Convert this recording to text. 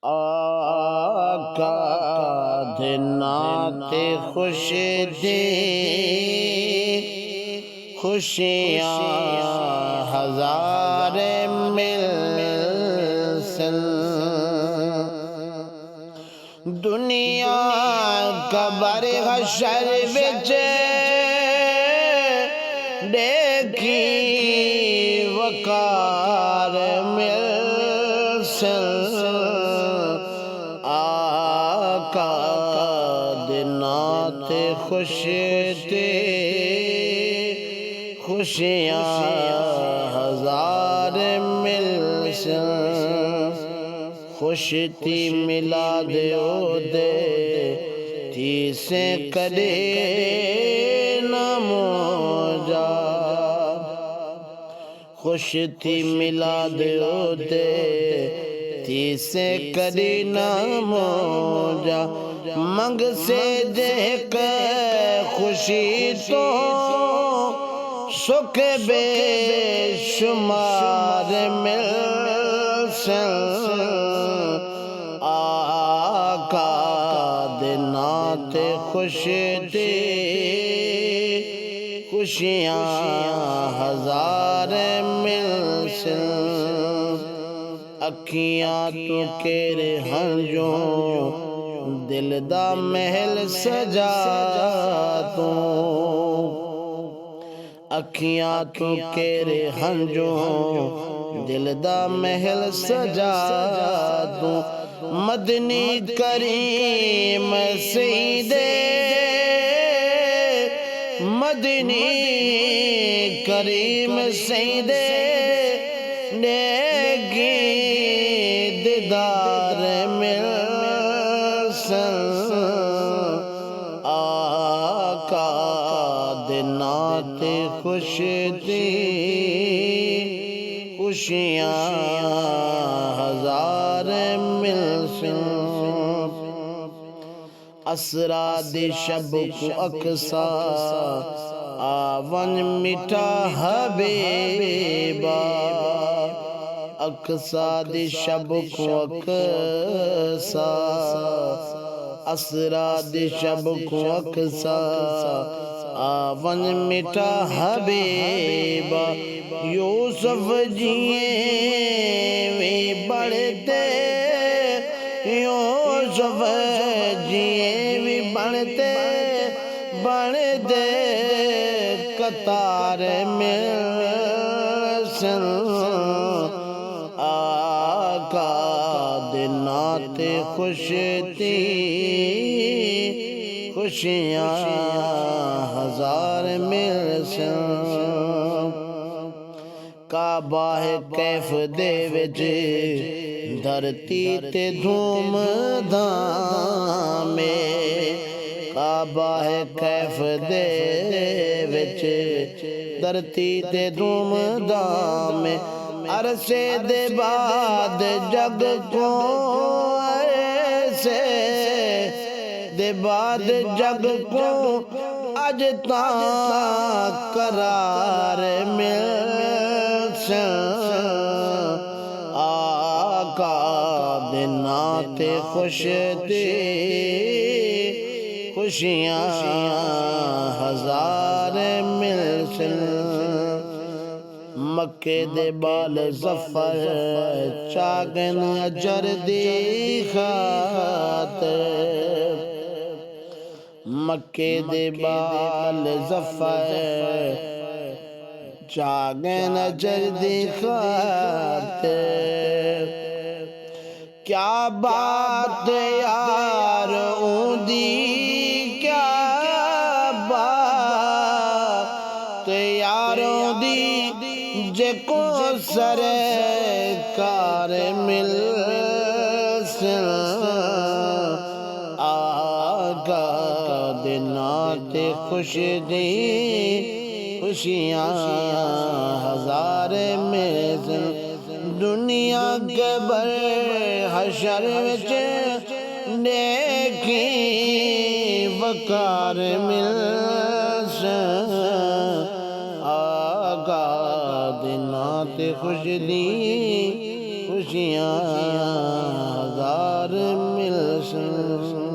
آقا دے نات خوش دے خوشیاں ہزار ملسن دنیا قبر حشر وچ دیکھی وقار ملسن آقا دے نات خوش دے خوشیاں ہزار ملسن خوش تھی میلاد او دے تھی سے کدے نہ موجا خوش تھی میلاد او دے تھی سے کدے نہ موجا منگ سے دیکھ خوشی تو سکھ بے شمار ملسن آقا دے نات خوش دے خوشیاں ہزار ملسن اکھیاں تو کیرے ہنجوں دل دا محل سجا تو اکھیاں تو کیرے ہنجوں دل دا محل سجا دوں مدنی کریم سیدے مدنی کریم سیدے نیکی دیدار ملسن آقا دے نات خوش دے خوشیاں ہزار ملسن اسرا دی شب کو اقصا آون مٹا حبیبا اقصا دی شب کو اقصا اسرا دی شب کو اقصا آون مٹا حبیبا یوسف جیے وی بڑھتے یوسف جیے وی بڑھتے قطار ملسن آقا دے نات خوش تھی خوشیاں ہزار ملسن کعبہ کیف دے وچ دھرتی تے دھوم دھامے کعبہ کیف دے وچ دھرتی تے دھوم دھامے عرصے دے بعد جگ کو عرصے دے بعد جگ کو اج تاں قرار ملسن آقا دے نات خوش دے خوشیاں ہزار ملسن مکے دے بال ظفر چاگن اجر دی خاطر مکے دے بال ظفر چاگن اجر دی خاطر کیا بات یار اوندی کیا بات یار اوندی جے کو سرکار ملسن آقا دے نات خوش دی خوشیاں ہزار ملسن دنیا کے بر حشر وچ نیکی وقار ملسن آقا دے نات خوش دی خوشیاں ہزار ہر ملشن